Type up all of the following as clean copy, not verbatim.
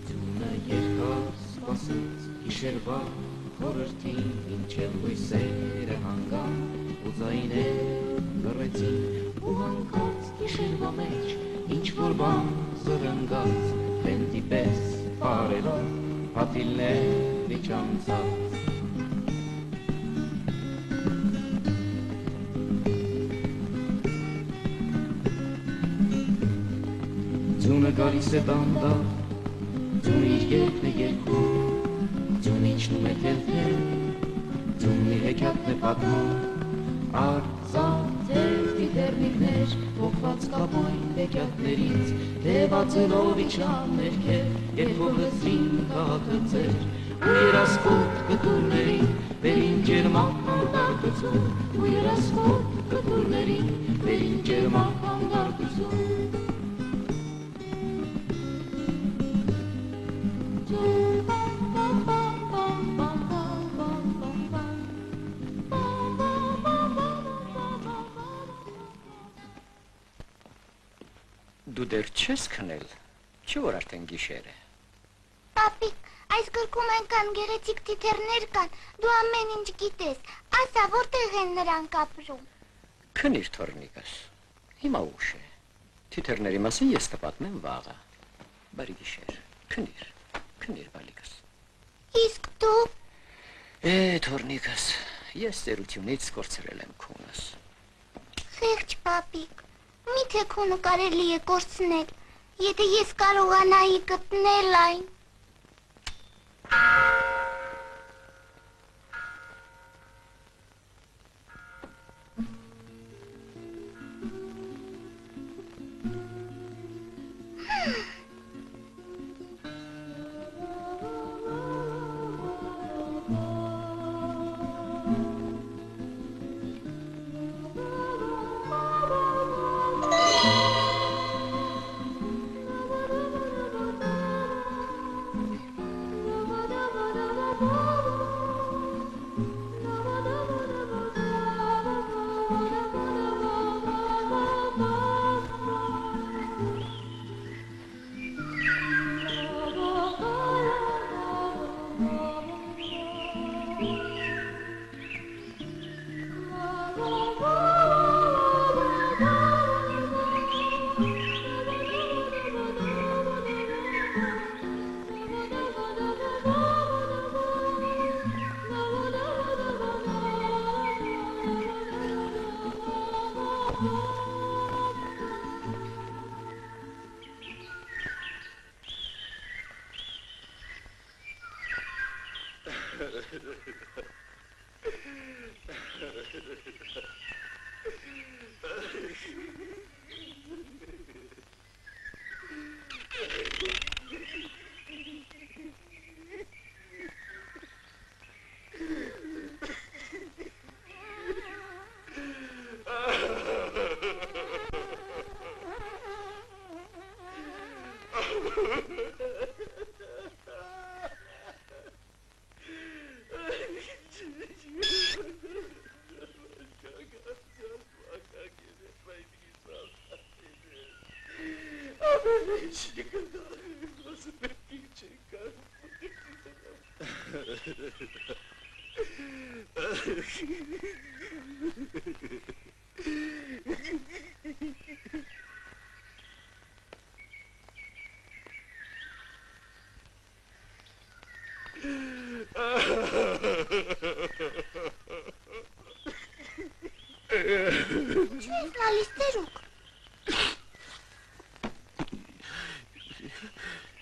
Ձյունը երկար սպասեց գիշերվա խորհրդին, մինչև լույսերը հանգան ու ձայներ լռեցին, ու հանկարծ գիշերվա մեջ ինչ-որ բան զրնգաց, վենտի պես պարելով պատիլների չանցած։ Ձյունը գալիս է դանդաղ, ձյունը իր երգն է երգում, ձյունը իջնում է թեթև, ձյունի հեքիաթն է պատմում, արծաթեր տիտեռնիկներ, փոխված կապույտ հեքիաթներից, թևածելով իջան ներքև, երգով լսրին քաղաքացեր, ու երասխոտ կտուրներին, վերին ջերմակ հանդարտություն, ու երասխոտ կտուրներին, վերին ջերմակ հանդարտություն։ Դու դեռ չես քնել, չի որ արդեն գիշեր է։ Պապիկ, այս գրքում այնքան գեղեցիկ թիթեռներ կան, դու ամեն ինչ գիտես, ասա որտեղ են նրանք ապրում։ Քնիր թորնիկս, հիմա ուշ է, թիթեռների մասին ես կպատմեմ վաղը, բարի գիշեր, քնիր բալիկս։ Իսկ դու։ Թորնիկս, ես ծերությունից կորցրել եմ քունս։ Խեղճ պապիկ, միթե քունը կարելի է կորցնել, եթե ես կարողանայի գտնել այն։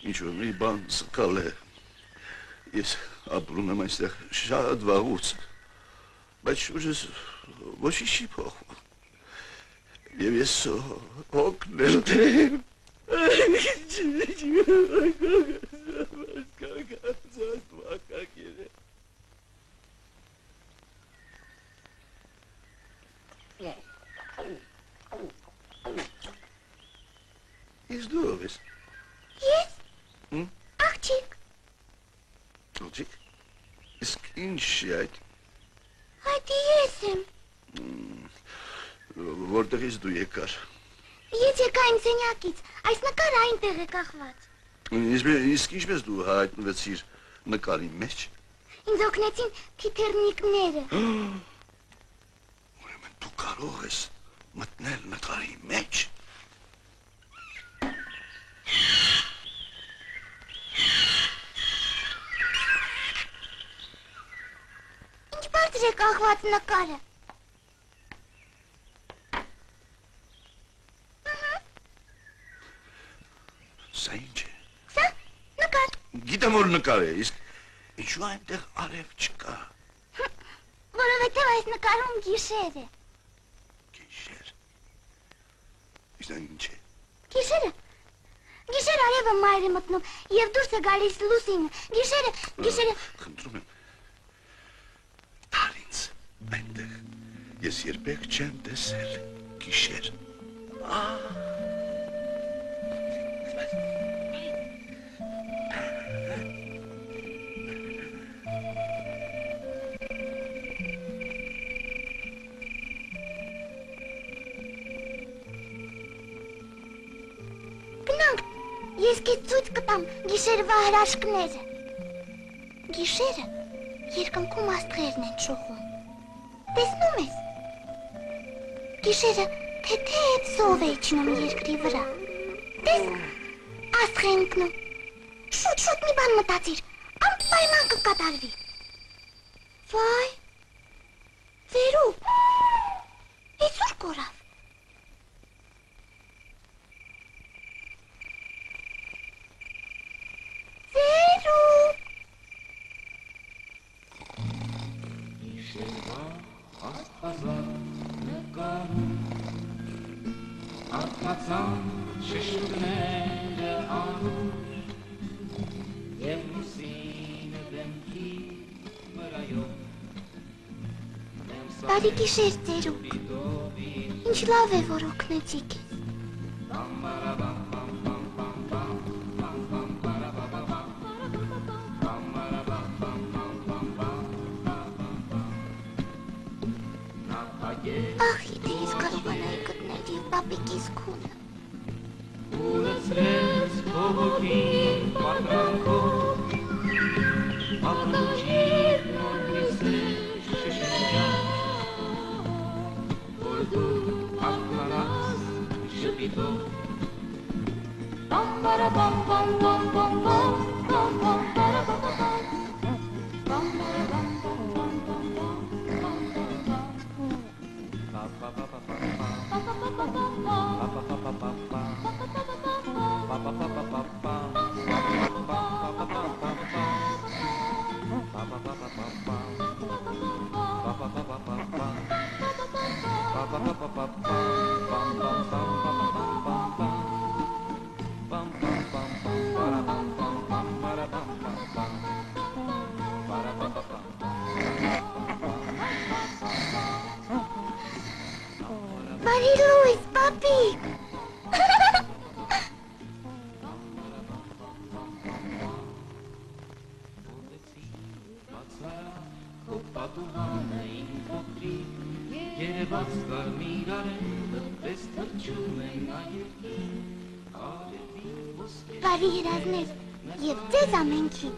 Ինչ-որ մի բան սխալ է, ես ապրում եմ այստեղ շատ վաղուց, բայց շուրջս ոչինչ չի փոխվում, և ես հոգնել եմ, Ես դու ով ես։ Ես։ Աղջիկ։ Աղջիկ։ Իսկ ինչ է այդ։ Այդ ես եմ։ Որտեղից դու եկար։ Եկեք այն սենյակից, այս նկարը այնտեղ է կախված։ Իսկ ինչպես դու հայտնվեցիր նկարի մեջ։ Ինձ օգնեցին թիթեռնիկները։ Ուրեմն դու կարող ես մտնել նկարի մեջ։ Ինչ բարձր է կախված նկարը։ Սա ինչ է։ Սա նկար։ Գիտեմ որ նկար է, իսկ ինչու այնտեղ արև չկա։ Որովհետև այս նկարում գիշեր է։ Գիշեր։ Իսկ դա ինչ է։ Գիշեր արևը մայր է մտնում և դուրս է գալիս լուսինը։ Գիշերը։ Խնդրում եմ։ Տար ինձ այնտեղ։ Ես երբեք չեմ տեսել գիշեր։ Գնանք, ես քեզ ցույց կտամ գիշերվա հրաշքները։ Գիշերը երկնքում աստղերն են շողում։ Տեսնում ես։ Գիշերը թեթև սով է իջնում երկրի վրա։ Տես, աստղ է ընկնում։ Շուտ մի բան մտածիր, անպայման կկատարվի։ Վայ, վերու, ես ուր կորավ։ Արտացան շշուկները անում և լուսինը դեմքի վրայով Բարի գիշեր ծերուկ, ինչ լավ է, որ օգնեցիք ես։ Ախ, եթե ես կարողանայի գտնել և պապիկիս քունը։ Ուրեցրեց փողոքին պատրանքով Ապրուջիվ նոր լիսեր շշնջան Որ դու ակնարած շպիտով Բարի լույս, պապիկ։ Երևաց կարմիր արևը, պես թրջում են այերքին, արևի ոսկե Բարի երազներ, և ձեզ ամենքին,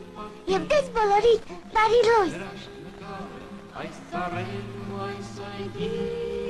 և ձեզ բոլորիդ, բարի լույս։ այս ծառերն ու այս այգին